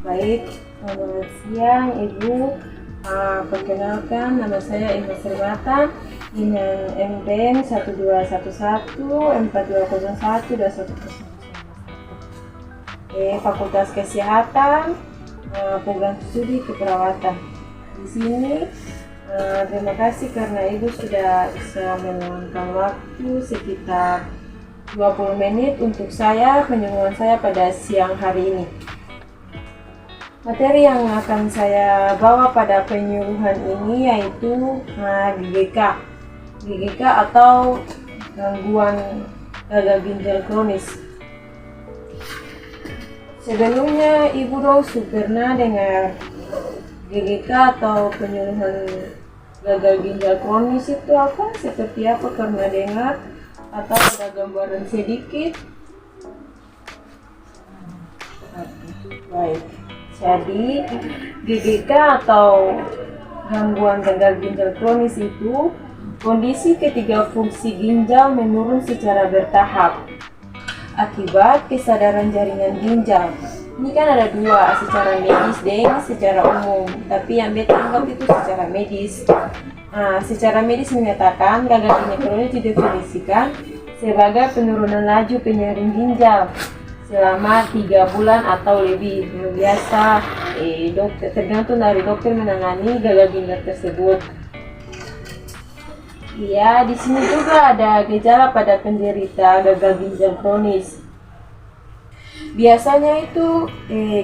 Baik, selamat siang Ibu. Perkenalkan, nama saya Ibu Serwata dengan NPM 1211-4201-2101. Fakultas Kesehatan, program studi keperawatan. Di sini terima kasih karena Ibu sudah bisa meluangkan waktu sekitar 20 menit untuk penyuluhan saya pada siang hari ini. Materi yang akan saya bawa pada penyuluhan ini yaitu GGK atau gangguan gagal ginjal kronis. Sebelumnya Ibu pernah dengar GGK atau penyuluhan gagal ginjal kronis itu apa? Seperti apa? Pernah dengar atau ada gambaran sedikit? Baik. Jadi GGK atau gangguan gagal ginjal kronis itu kondisi ketika fungsi ginjal menurun secara bertahap akibat kesadaran jaringan ginjal. Ini kan ada dua, secara medis dan secara umum. Tapi yang beta anggap itu secara medis. Secara medis menyatakan gagal ginjal kronis didefinisikan sebagai penurunan laju penyaring ginjal selama 3 bulan atau lebih. Biasa tergantung dari dokter menangani gagal ginjal tersebut. Ya, di sini juga ada gejala pada penderita gagal ginjal kronis. Biasanya itu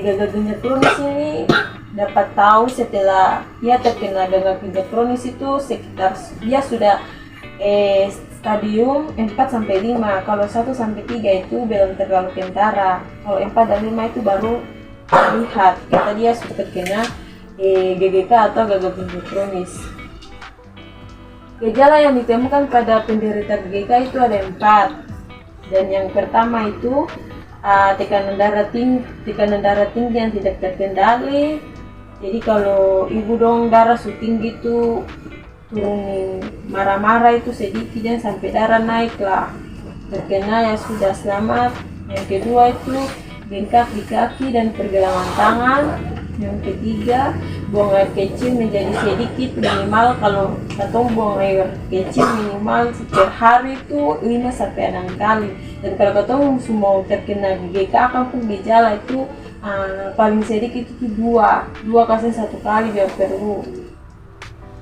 gagal ginjal kronis ini dapat tahu setelah dia terkena gagal ginjal kronis itu sekitar dia sudah stadium 4-5. Kalau 1-3 itu belum terlalu kentara. Kalau 4 dan 5 itu baru terlihat kata dia sudah terkena GGK atau gagal ginjal kronis. Gejala yang ditemukan pada penderita GGK itu ada 4. Dan yang pertama itu tekanan darah tinggi yang tidak terkendali. Jadi kalau ibu darah tinggi itu turunin marah-marah itu sedikit dan sampai darah naik lah, terkena ya sudah selamat. Yang kedua itu bengkak di kaki dan pergelangan tangan. Yang ketiga, buang air kecil menjadi sedikit, minimal kalau katong buang air kecil minimal per hari itu 5-6 kali. Dan kalau katong mau terkena GGK akan pun gejala itu paling sedikit itu 2 kasih 1 kali biar perlu.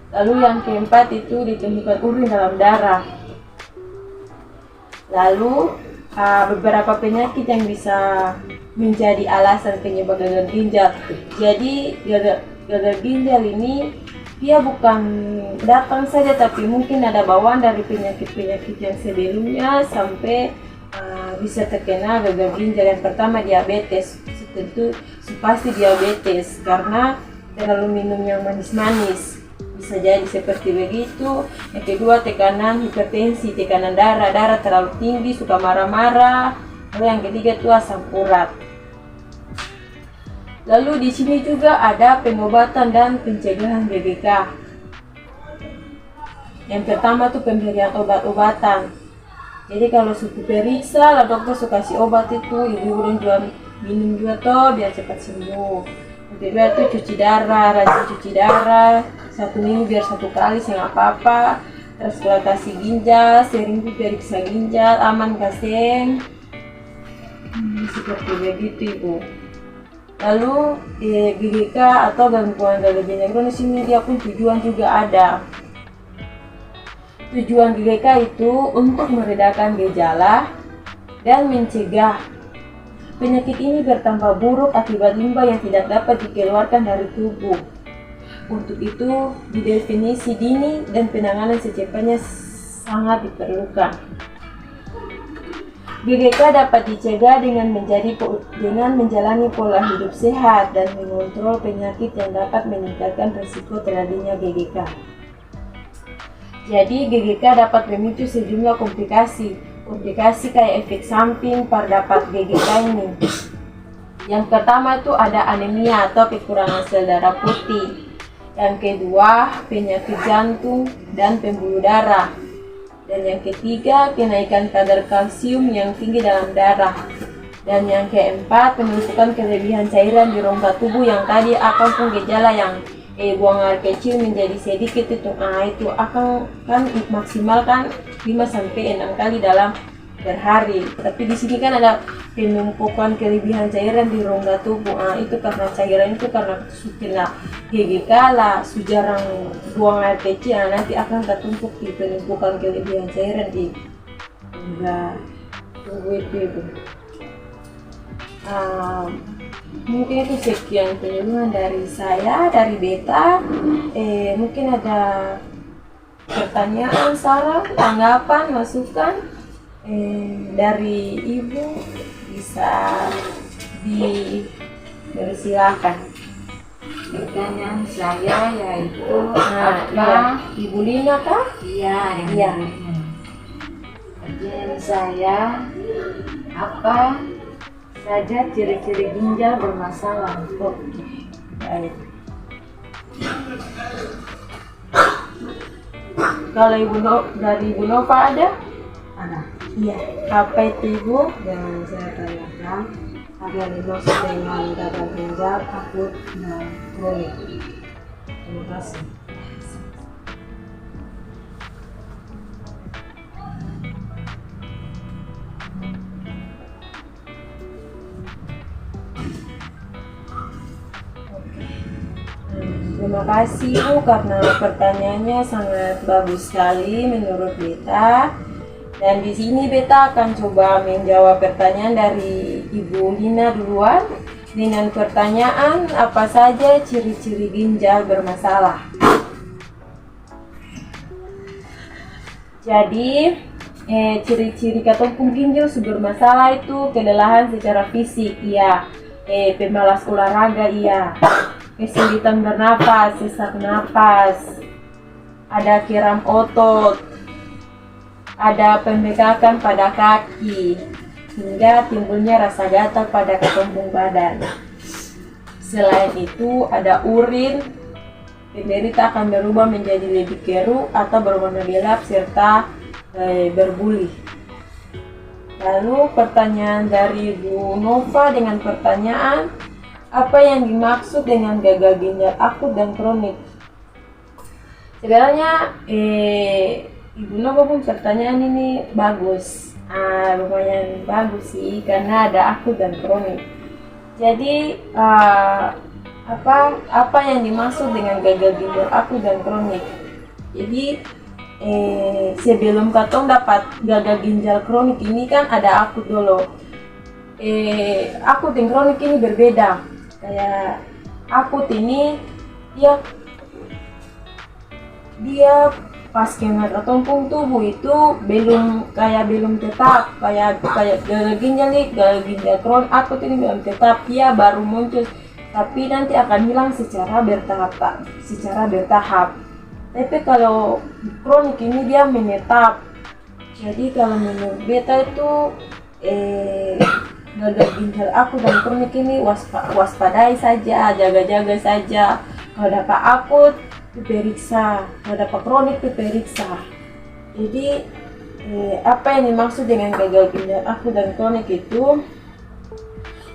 Lalu yang keempat itu ditemukan urin dalam darah. Lalu beberapa penyakit yang bisa menjadi alasan penyebab gagal ginjal. Jadi gagal ginjal ini dia bukan datang saja, tapi mungkin ada bawaan dari penyakit-penyakit yang sebelumnya sampai bisa terkena gagal ginjal. Yang pertama diabetes, tentu pasti diabetes karena terlalu minum yang manis-manis. Bisa jadi seperti begitu. Yang kedua tekanan hipertensi, tekanan darah terlalu tinggi, suka marah-marah. Lalu yang ketiga itu asam urat. Lalu di sini juga ada pengobatan dan pencegahan GGK. Yang pertama tuh pemberian obat-obatan. Jadi kalau suku periksa lah dokter suka kasih obat itu, ibu jual minum juga toh biar cepat sembuh. Yang kedua itu cuci darah, rajin cuci darah 1 minggu biar 1 kali nggak apa-apa. Transplantasi ginjal, sering periksa ginjal, aman kaseng. Seperti begitu ibu. Lalu GGK atau gangguan gagal ginjal kronis ini dia pun tujuan juga ada. Tujuan GGK itu untuk meredakan gejala dan mencegah penyakit ini bertambah buruk akibat limbah yang tidak dapat dikeluarkan dari tubuh. Untuk itu, didefinisi dini dan penanganan secepatnya sangat diperlukan. GGK dapat dicegah dengan menjalani pola hidup sehat dan mengontrol penyakit yang dapat meningkatkan risiko terjadinya GGK. Jadi GGK dapat memicu sejumlah komplikasi kayak efek samping terdapat GGK ini. Yang pertama itu ada anemia atau kekurangan sel darah putih. Yang kedua, penyakit jantung dan pembuluh darah. Dan yang ketiga, kenaikan kadar kalsium yang tinggi dalam darah. Dan yang keempat, menentukan kelebihan cairan di rongga tubuh yang tadi akan pun gejala yang buang air kecil menjadi sedikit itu. Nah, itu akan kan maksimal kan 5 sampai 6 kali dalam berhari. Tapi di sini kan ada penumpukan kelebihan cairan di rongga tubuh. Nah, itu karena cairan itu karena kena GGK lah, jarang buang air kecil, nah, nanti akan tertumpuk di penumpukan kelebihan cairan di rongga tubuh itu. Mungkin itu sekian penyuluhan dari saya, dari Beta. Mungkin ada pertanyaan, saran, tanggapan, masukan dari Ibu, bisa dipersilakan. Pertanyaan saya yaitu Iya. Ibu Lina kah? Iya, Iya. Pertanyaan saya, apa saja ciri-ciri ginjal bermasalah? Oke, baik. Kalau dari Ibu Nova ada? Ada Iya. Apa itu Ibu? yang saya tanyakan, ada dimaksud dengan gagal ginjal akut dan kronik. Terima kasih. Terima kasih Bu, karena pertanyaannya sangat bagus sekali menurut Beta. Dan di sini Beta akan coba menjawab pertanyaan dari Ibu Lina duluan dengan pertanyaan, apa saja ciri-ciri ginjal bermasalah. Jadi ciri-ciri kataupun ginjal bermasalah itu kelelahan secara fisik, iya. Pemalas olahraga, iya. Kesulitan bernapas, sesak napas, ada kram otot, ada pembekakan pada kaki, hingga timbulnya rasa gatal pada ketumbung badan. Selain itu, ada urin, penderita akan berubah menjadi lebih keruh atau berwarna gelap serta berbuli. Lalu pertanyaan dari Bu Nova dengan pertanyaan, apa yang dimaksud dengan gagal ginjal akut dan kronik? Sebenarnya Ibu Nova pun pertanyaan ini bagus, lumayan bagus sih, karena ada akut dan kronik. Jadi apa yang dimaksud dengan gagal ginjal akut dan kronik? Jadi sebelum katong dapat gagal ginjal kronik ini kan ada akut dulu. Akut dan kronik ini berbeda. Kayak akut ini dia pas kena ketumpung tubuh itu belum tetap, kayak gagal ginjal kronik akut ini belum tetap, dia baru muncul, tapi nanti akan hilang secara bertahap. Tapi kalau kronik ini dia menetap. Jadi kalau menurut Beta itu gagal ginjal akut dan kronik ini waspadai saja, jaga-jaga saja. Kalau dapat akut diperiksa, kalau dapat kronik diperiksa. Jadi apa yang dimaksud dengan gagal ginjal akut dan kronik itu,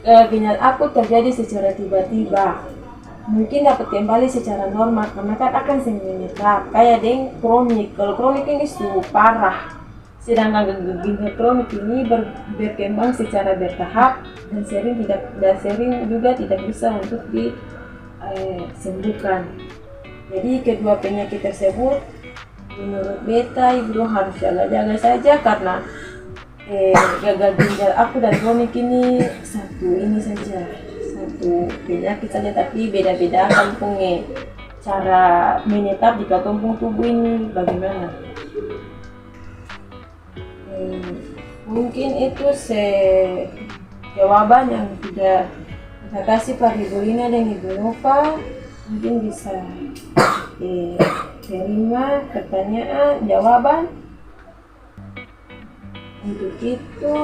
gagal ginjal akut terjadi secara tiba-tiba, mungkin dapat kembali secara normal karena kan akan menetap. Kayak dengan kronik, kalau kronik ini sudah parah. Sedangkan gagal ginjal kronik ini berkembang secara bertahap dan sering juga tidak bisa untuk disembuhkan. Jadi kedua penyakit tersebut menurut Beta Ibu harus jaga-jaga saja, karena gagal ginjal akut dan kronik ini satu penyakit saja, tapi beda-beda kan punya cara menetap di ketumpung tubuh ini bagaimana. Mungkin itu jawaban yang sudah kita kasih pada Ibu Lina dan Ibu Nova. Mungkin bisa terima pertanyaan, jawaban. Untuk itu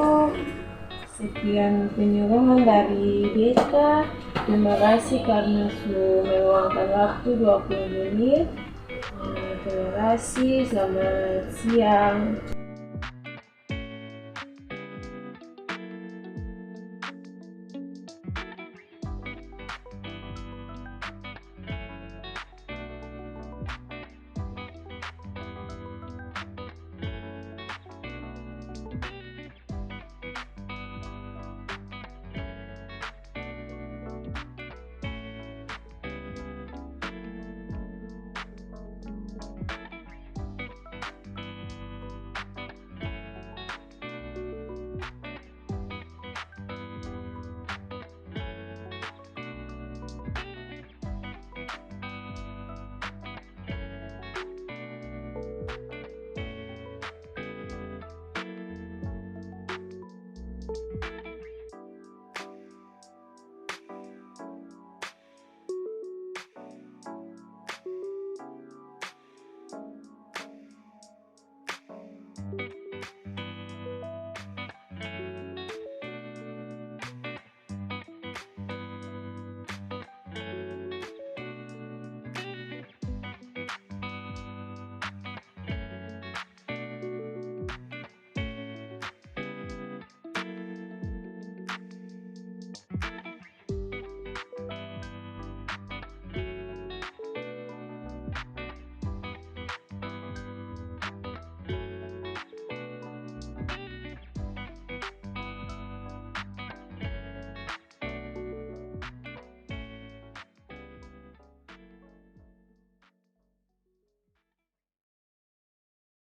sekian penyuluhan dari Beta. Terima kasih karena sudah meluangkan waktu 20 menit. Terima kasih, selamat siang.